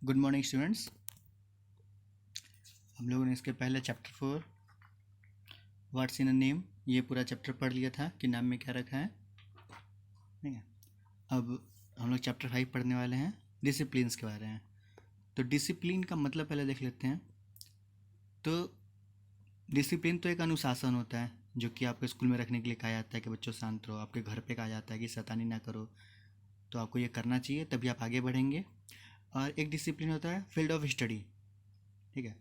Good morning students. हम लोगों ने इसके पहले chapter 4 what's in a name ये पूरा चैप्टर पढ़ लिया था कि नाम में क्या रखा है। ठीक है, अब हम लोग चैप्टर 5 पढ़ने वाले हैं डिसिप्लिन्स के बारे में। तो डिसिप्लिन का मतलब पहले देख लेते हैं। तो डिसिप्लिन तो एक अनुशासन होता है जो कि आपको स्कूल में रखने के लिए कहा जाता है कि बच्चों शांत रहो। आपके घर पे कहा जाता है कि शैतानी ना करो, तो आपको ये करना चाहिए तभी आप आगे बढ़ेंगे। और एक डिसिप्लिन होता है फील्ड ऑफ स्टडी। ठीक है,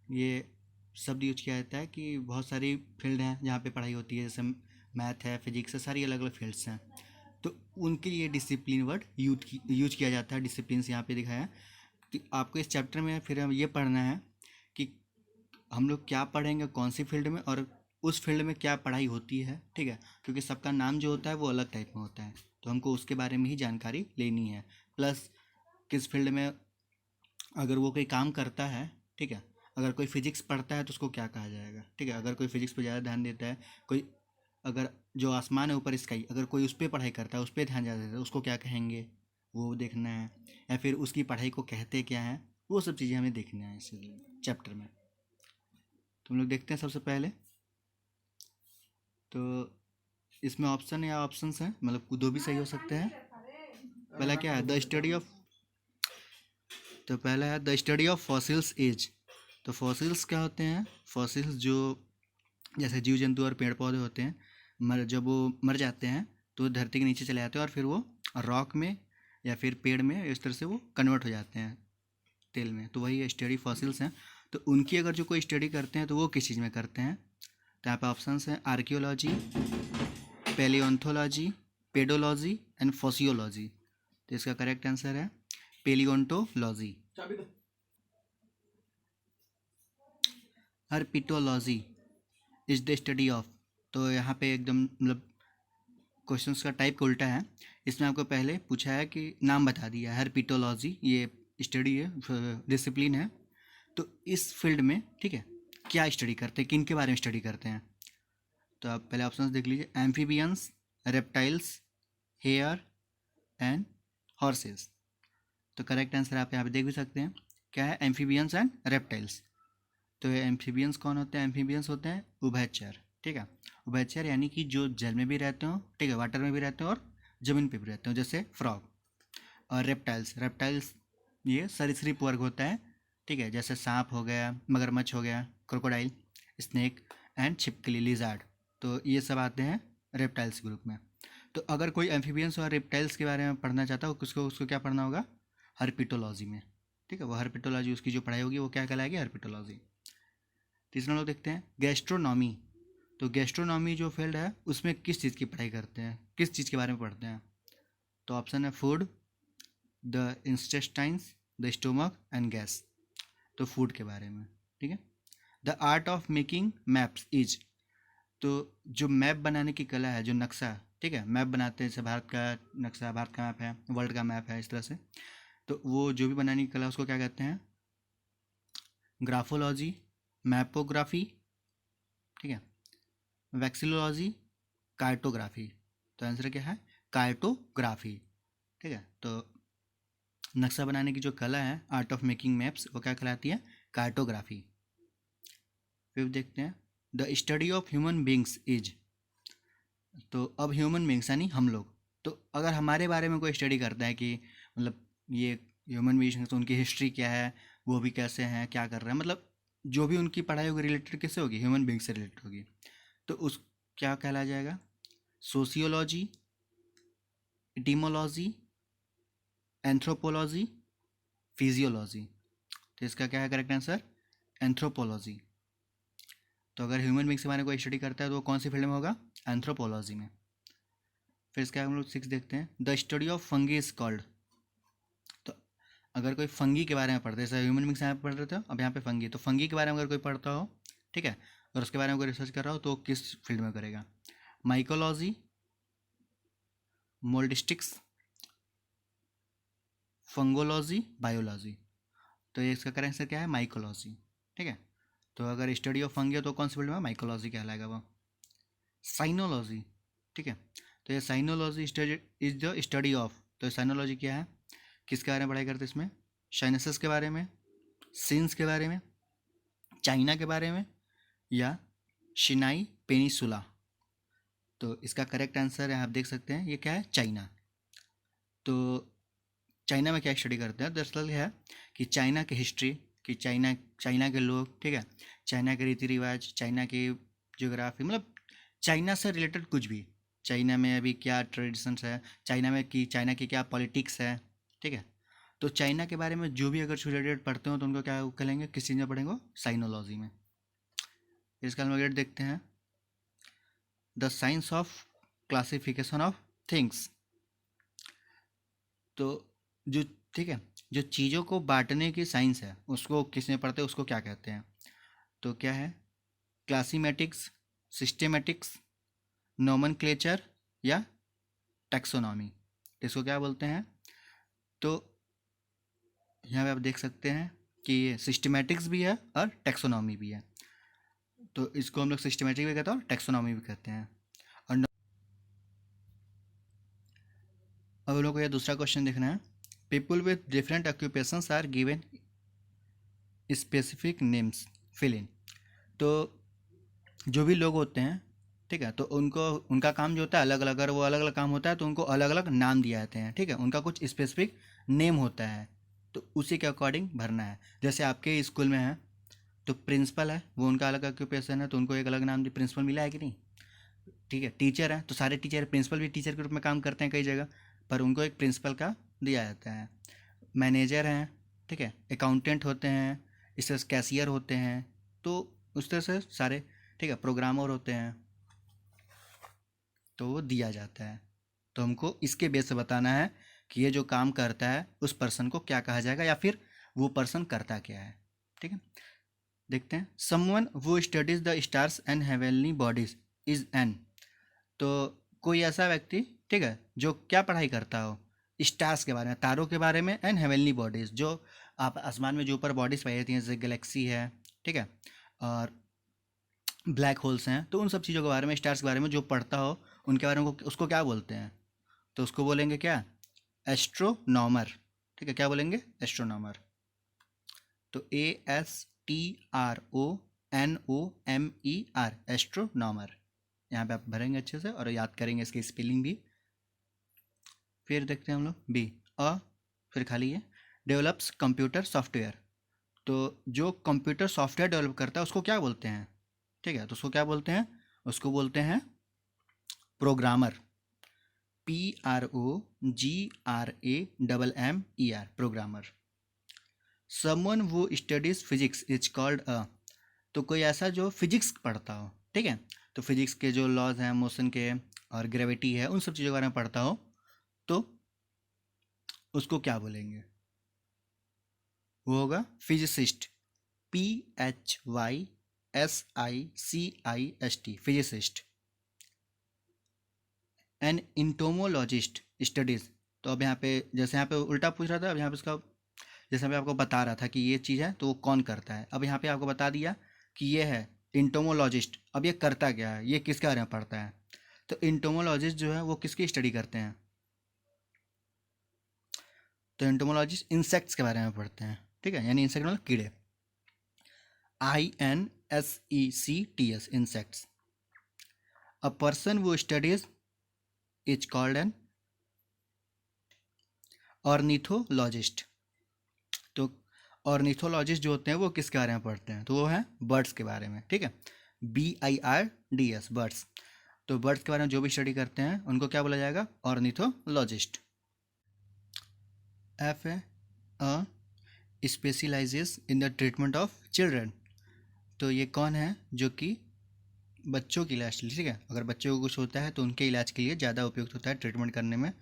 ये शब्द यूज किया जाता है कि बहुत सारी फील्ड हैं जहाँ पे पढ़ाई होती है, जैसे मैथ है, फिजिक्स है, सारी अलग अलग फील्ड्स हैं। तो उनके लिए डिसिप्लिन वर्ड यूज किया जाता है। डिसिप्लिन यहाँ पे दिखाया है कि आपको इस चैप्टर में फिर हम ये पढ़ना है कि हम लोग क्या पढ़ेंगे कौन सी फील्ड में और उस फील्ड में क्या पढ़ाई होती है। ठीक है, क्योंकि सबका नाम जो होता है वो अलग टाइप में होता है, तो हमको उसके बारे में ही जानकारी लेनी है। प्लस किस फील्ड में अगर वो कोई काम करता है, ठीक है, अगर कोई फिजिक्स पढ़ता है तो उसको क्या कहा जाएगा। ठीक है, अगर कोई फिजिक्स पे ज़्यादा ध्यान देता है, कोई अगर जो आसमान है ऊपर स्काई, अगर कोई उस पर पढ़ाई करता है, उस पर ध्यान ज़्यादा देता है, उसको क्या कहेंगे वो देखना है। या फिर उसकी पढ़ाई को कहते क्या है, वो सब चीज़ें हमें देखना है इस चैप्टर में। तो हम लोग देखते हैं सबसे पहले। तो इसमें ऑप्शन या ऑप्शंस हैं, मतलब दो भी सही हो सकते हैं। पहला क्या है, द स्टडी ऑफ। तो पहला है the study of fossils age. तो फॉसिल्स क्या होते हैं? फॉसिल्स जो जैसे जीव जंतु और पेड़ पौधे होते हैं, जब वो मर जाते हैं तो धरती के नीचे चले जाते हैं और फिर वो रॉक में या फिर पेड़ में इस तरह से वो कन्वर्ट हो जाते हैं तेल में। तो वही स्टडी फॉसिल्स हैं। तो उनकी अगर जो कोई स्टडी करते हैं तो वो किस चीज़ में करते हैं? तो यहाँ पे ऑप्शंस हैं आर्कियोलॉजी, पेलियोंथोलॉजी, पेडोलॉजी एंड फॉसियोलॉजी। तो इसका करेक्ट आंसर है पेलियोंटोलॉजी। Herpetology is the study of. तो यहाँ पे एकदम मतलब क्वेश्चंस का टाइप का उल्टा है। इसमें आपको पहले पूछा है कि नाम बता दिया है, हर्पिटोलॉजी ये स्टडी है, डिसिप्लिन है। तो इस फील्ड में, ठीक है, क्या स्टडी करते हैं, किन के बारे में स्टडी करते हैं? तो आप पहले ऑप्शंस देख लीजिए, amphibians, reptiles, hair and horses. तो करेक्ट आंसर आप यहाँ पे देख भी सकते हैं, क्या है, एम्फीबियंस एंड रेप्टाइल्स। तो ये एम्फीबियंस कौन होते हैं? एम्फीबियंस होते हैं उभयचर। ठीक है, उभयचर यानी कि जो जल में भी रहते हो, ठीक है, वाटर में भी रहते हो और ज़मीन पे भी रहते हो, जैसे फ्रॉग। और रेप्टाइल्स, रेप्टाइल्स ये सरीसृप वर्ग होता है। ठीक है, जैसे सांप हो गया, मगरमच्छ हो गया, क्रोकोडाइल, स्नेक एंड छिपकली, लिजार्ड। तो ये सब आते हैं रेप्टाइल्स ग्रुप में। तो अगर कोई एम्फीबियंस और रेप्टाइल्स के बारे में पढ़ना चाहता हो, उसको उसको क्या पढ़ना होगा? हर्पिटोलॉजी में। ठीक है, वो हर्पिटोलॉजी उसकी जो पढ़ाई होगी वो क्या कहलाएगी? हर्पिटोलॉजी। तीसरा लोग देखते हैं गैस्ट्रोनॉमी। तो गैस्ट्रोनॉमी जो फील्ड है उसमें किस चीज़ की पढ़ाई करते हैं, किस चीज़ के बारे में पढ़ते हैं? तो ऑप्शन है food, the intestines, the stomach and gas. तो फूड के बारे में। ठीक है, the art of making maps is. तो जो मैप बनाने की कला है, जो नक्शा, ठीक है, मैप बनाते हैं, जैसे भारत का नक्शा, भारत का मैप है, वर्ल्ड का मैप है, इस तरह से। तो वो जो भी बनाने की कला उसको क्या कहते हैं? ग्राफोलॉजी, मैपोग्राफी, ठीक है, वैक्सिलोलॉजी, कार्टोग्राफी। तो आंसर क्या है? कार्टोग्राफी। ठीक है, तो नक्शा बनाने की जो कला है, आर्ट ऑफ मेकिंग मैप्स, वो क्या कहलाती है? कार्टोग्राफी। फिर देखते हैं the study of human beings is. तो अब ह्यूमन बींग्स यानी हम लोग। तो अगर हमारे बारे में कोई स्टडी करता है कि मतलब ये ह्यूमन बींग्स, तो उनकी हिस्ट्री क्या है, वो भी कैसे हैं, क्या कर रहे हैं, मतलब जो भी उनकी पढ़ाई होगी रिलेटेड किससे होगी? ह्यूमन बींग से रिलेटेड होगी। तो उस क्या कहला जाएगा? Sociology, इटीमोलॉजी, anthropology, physiology. तो इसका क्या है करेक्ट आंसर? एंथ्रोपोलॉजी। तो अगर ह्यूमन बींग्स के बारे में कोई स्टडी करता है तो वो कौन सी फील्ड में होगा? एंथ्रोपोलॉजी में। फिर इसका हम लोग 6 देखते हैं, the study of fungi is called. तो अगर कोई फंगी के बारे में पढ़ते हैं, जैसे ह्यूमन बींग्स यहाँ पे पढ़ रहे थे, अब यहाँ पे फंगी, तो फंगी के बारे में अगर कोई पढ़ता हो, ठीक है, और उसके बारे में कोई रिसर्च कर रहा हो, तो किस फील्ड में करेगा? माइकोलॉजी, मोल्डिस्टिक्स, फंगोलॉजी, बायोलॉजी। तो ये इसका करेक्ट आंसर क्या है? माइकोलॉजी। ठीक है, तो अगर स्टडी ऑफ फंगी है तो कौन सी फील्ड में? माइकोलॉजी कहलाएगा वो। साइनोलॉजी, ठीक है, तो ये साइनोलॉजी इज द स्टडी ऑफ। तो साइनोलॉजी क्या है, किसके बारे में पढ़ाई करते हैं इसमें? साइनसेस के बारे में, सिंस के बारे में, चाइना के बारे में, या शिनाई पेनिसुला। तो इसका करेक्ट आंसर है, आप देख सकते हैं, ये क्या है, चाइना। तो चाइना में क्या स्टडी करते हैं, दरअसल है कि चाइना की हिस्ट्री, कि चाइना चाइना के लोग, ठीक है, चाइना के रीति रिवाज, चाइना की ज्योग्राफी, मतलब चाइना से रिलेटेड कुछ भी, चाइना में अभी क्या ट्रेडिशंस है, चाइना में कि चाइना की क्या पॉलिटिक्स है, ठीक है। तो चाइना के बारे में जो भी अगर रिलेटेड पढ़ते हो तो उनको क्या कहेंगे, किस चीज़ में पढ़ेंगे, साइनोलॉजी में। इसका हम देखते हैं, the science of classification of things. तो जो, ठीक है, जो चीज़ों को बांटने की साइंस है उसको किसने पढ़ते हैं, उसको क्या कहते हैं। तो क्या है, क्लासीमेटिक्स, सिस्टेमेटिक्स, नोमेनक्लेचर, या टैक्सोनॉमी। इसको क्या बोलते हैं। तो यहाँ पे आप देख सकते हैं कि ये सिस्टेमेटिक्स भी है और टैक्सोनॉमी भी है। तो इसको हम लोग सिस्टेमेटिक भी कहते हैं और टैक्सोनॉमी भी कहते हैं। और अब हम लोग को ये दूसरा क्वेश्चन देखना है, people with different occupations are given specific names, fill in. तो जो भी लोग होते हैं, ठीक है, तो उनको, उनका काम जो होता है अलग अलग, अगर वो अलग अलग काम होता है तो उनको अलग अलग नाम दिए जाते हैं, ठीक है, उनका कुछ स्पेसिफिक नेम होता है, तो उसी के अकॉर्डिंग भरना है। जैसे आपके स्कूल में है तो प्रिंसिपल है, वो उनका अलग ऑक्यूपेशन है तो उनको एक अलग नाम दिया, प्रिंसिपल मिला है कि नहीं, ठीक है। टीचर है तो सारे टीचर, प्रिंसिपल भी टीचर के रूप में काम करते हैं कई जगह, पर उनको एक प्रिंसिपल का दिया जाता है। मैनेजर हैं, ठीक है, अकाउंटेंट होते हैं, इस तरह से कैशियर होते हैं, तो उस तरह से सारे, ठीक है, प्रोग्रामर होते हैं, तो वो दिया जाता है। तो हमको इसके बेस से बताना है कि ये जो काम करता है उस पर्सन को क्या कहा जाएगा, या फिर वो पर्सन करता क्या है, ठीक है। देखते हैं, समवन वो studies the stars and heavenly bodies is an. तो कोई ऐसा व्यक्ति, ठीक है, जो क्या पढ़ाई करता हो, स्टार्स के बारे में, तारों के बारे में, एंड हेवनली बॉडीज, जो आप आसमान में जो ऊपर बॉडीज पाई जाती हैं, जैसे गैलेक्सी है, ठीक है, और ब्लैक होल्स हैं, तो उन सब चीज़ों के बारे में, स्टार्स के बारे में जो पढ़ता हो उनके बारे में उसको क्या बोलते हैं। तो उसको बोलेंगे क्या, एस्ट्रोनॉमर, ठीक है, क्या बोलेंगे, एस्ट्रोनॉमर। तो ASTRONOMER, एस्ट्रोनॉमर। यहाँ पे आप भरेंगे अच्छे से और याद करेंगे इसकी स्पेलिंग भी। फिर देखते हैं हम लोग बी, फिर खाली है, डेवलप्स कंप्यूटर सॉफ्टवेयर। तो जो कंप्यूटर सॉफ्टवेयर डेवलप करता है उसको क्या बोलते हैं, ठीक है, तो उसको क्या बोलते हैं, उसको बोलते हैं प्रोग्रामर, PROGRAMMER, प्रोग्रामर। समवन वो studies physics is called a. तो कोई ऐसा जो फिजिक्स पढ़ता हो, ठीक है, तो फिजिक्स के जो लॉज हैं मोशन के और ग्रेविटी है, उन सब चीज़ों के बारे में पढ़ता हो, तो उसको क्या बोलेंगे, वो होगा physicist, PHYSICIST, physicist. An entomologist studies. तो अब यहाँ पे, जैसे यहाँ पे उल्टा पूछ रहा था, अब यहाँ पे इसका, जैसे मैं आपको बता रहा था कि ये चीज़ है तो वो कौन करता है, अब यहाँ पे आपको बता दिया कि ये है इंटोमोलॉजिस्ट। अब ये करता क्या है, ये किसके बारे में पढ़ता है। तो इंटोमोलॉजिस्ट जो है वो किसकी स्टडी करते हैं, तो इंटोमोलॉजिस्ट इंसेक्ट्स के बारे में पढ़ते हैं, ठीक है, यानी इंसेक्ट मतलब कीड़े, INSECTS, इंसेक्ट्स। अ पर्सन वो studies is called an ornithologist. तो ऑर्निथोलॉजिस्ट जो होते हैं वो किसके बारे में पढ़ते हैं, तो वो है बर्ड्स के बारे में, ठीक है, BIRDS, बर्ड्स। तो बर्ड्स के बारे में जो भी स्टडी करते हैं उनको क्या बोला जाएगा, ऑर्निथोलॉजिस्ट। F है specialises in the treatment of children. तो ये कौन है, जो कि बच्चों के इलाज के लिए, ठीक है, अगर बच्चों को कुछ होता है तो उनके इलाज के लिए ज़्यादा उपयुक्त होता है ट्रीटमेंट करने में,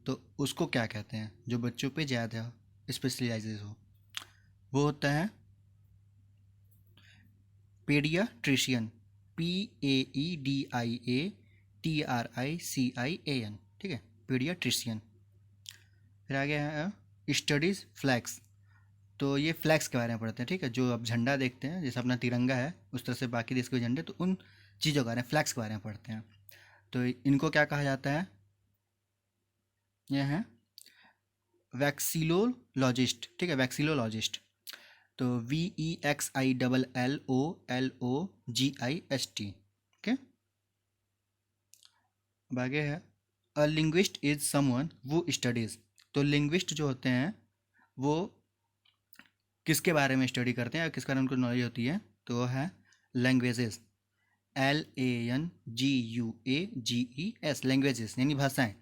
तो उसको क्या कहते हैं, जो बच्चों पे ज़्यादा स्पेशलाइजेस हो, वो होता है पीडियाट्रिशियन, PAEDIATRICIAN, ठीक है, पीडियाट्रिशियन। फिर आगे है स्टडीज़ फ्लैग्स। तो ये फ्लैग्स के बारे में पढ़ते हैं, ठीक है, जो आप झंडा देखते हैं जैसे अपना तिरंगा है उस तरह से बाकी देश के झंडे, तो उन चीज़ों के बारे में, फ्लैग्स के बारे में पढ़ते हैं। तो इनको क्या कहा जाता है, ये है वैक्सीलोलॉजिस्ट, ठीक है, वैक्सीलोलॉजिस्ट। तो VEXILLOLOGIST, ओके। अब आगे है, अ लिंग्विस्ट इज समवन वो स्टडीज़। तो लिंग्विस्ट जो होते हैं वो किसके बारे में स्टडी करते हैं या किस बारे में उनको नॉलेज होती है, तो वो है लैंग्वेजेस, LANGUAGES, लैंग्वेजेस यानी भाषाएं।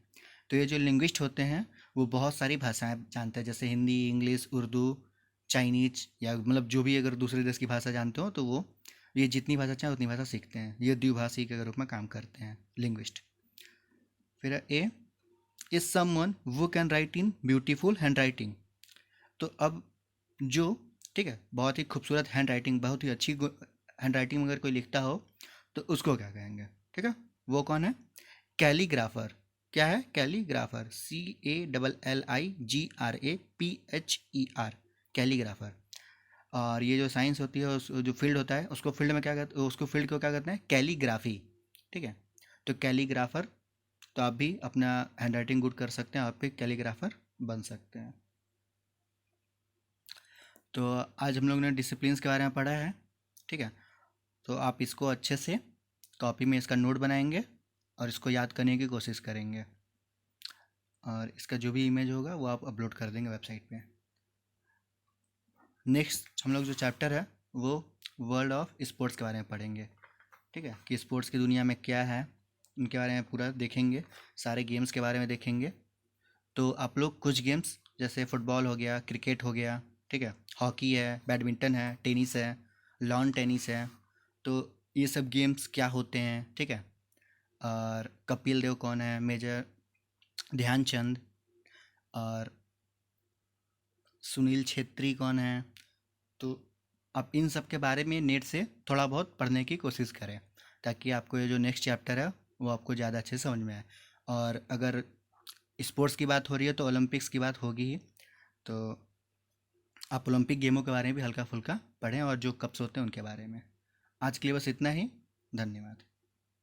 तो ये जो लिंग्विस्ट होते हैं वो बहुत सारी भाषाएं जानते हैं, जैसे हिंदी, इंग्लिश, उर्दू, चाइनीज, या मतलब जो भी अगर दूसरे देश की भाषा जानते हो तो वो ये जितनी भाषा चाहें उतनी भाषा सीखते हैं। ये द्विभाषी के रूप में काम करते हैं लिंग्विस्ट। फिर ए, इज समवन वो can write in beautiful hand writing. तो अब जो, ठीक है, बहुत ही खूबसूरत हैंड राइटिंग, बहुत ही अच्छी हैंड राइटिंग में अगर कोई लिखता हो तो उसको क्या कहेंगे, ठीक है, वो कौन है, कैलीग्राफर। क्या है, कैलीग्राफर, CALLIGRAPHER, कैलीग्राफर। और ये जो साइंस होती है जो फील्ड होता है उसको फील्ड में क्या कहते, उसको फील्ड को क्या कहते हैं, कैलीग्राफी, ठीक है। तो कैलीग्राफर, तो आप भी अपना हैंड राइटिंग गुड कर सकते हैं, आप भी कैलीग्राफर बन सकते हैं। तो आज हम लोग ने डिसिप्लिन्स के बारे में पढ़ा है, ठीक है। तो आप इसको अच्छे से कॉपी में इसका नोट बनाएंगे और इसको याद करने की कोशिश करेंगे, और इसका जो भी इमेज होगा वो आप अपलोड कर देंगे वेबसाइट पे। नेक्स्ट हम लोग जो चैप्टर है वो वर्ल्ड ऑफ स्पोर्ट्स के बारे में पढ़ेंगे, ठीक है, कि स्पोर्ट्स की दुनिया में क्या है उनके बारे में पूरा देखेंगे, सारे गेम्स के बारे में देखेंगे। तो आप लोग कुछ गेम्स जैसे फुटबॉल हो गया, क्रिकेट हो गया, ठीक है, हॉकी है, बैडमिंटन है, टेनिस है, लॉन टेनिस है, तो ये सब गेम्स क्या होते हैं, ठीक है। और कपिल देव कौन है, मेजर ध्यानचंद, और सुनील छेत्री कौन है। तो आप इन सब के बारे में नेट से थोड़ा बहुत पढ़ने की कोशिश करें, ताकि आपको ये जो नेक्स्ट चैप्टर है वो आपको ज़्यादा अच्छे से समझ में आए। और अगर स्पोर्ट्स की बात हो रही है तो ओलंपिक्स की बात होगी ही, तो आप ओलंपिक गेमों के बारे में भी हल्का फुल्का पढ़ें और जो कप्स होते हैं उनके बारे में। आज के लिए बस इतना ही, धन्यवाद।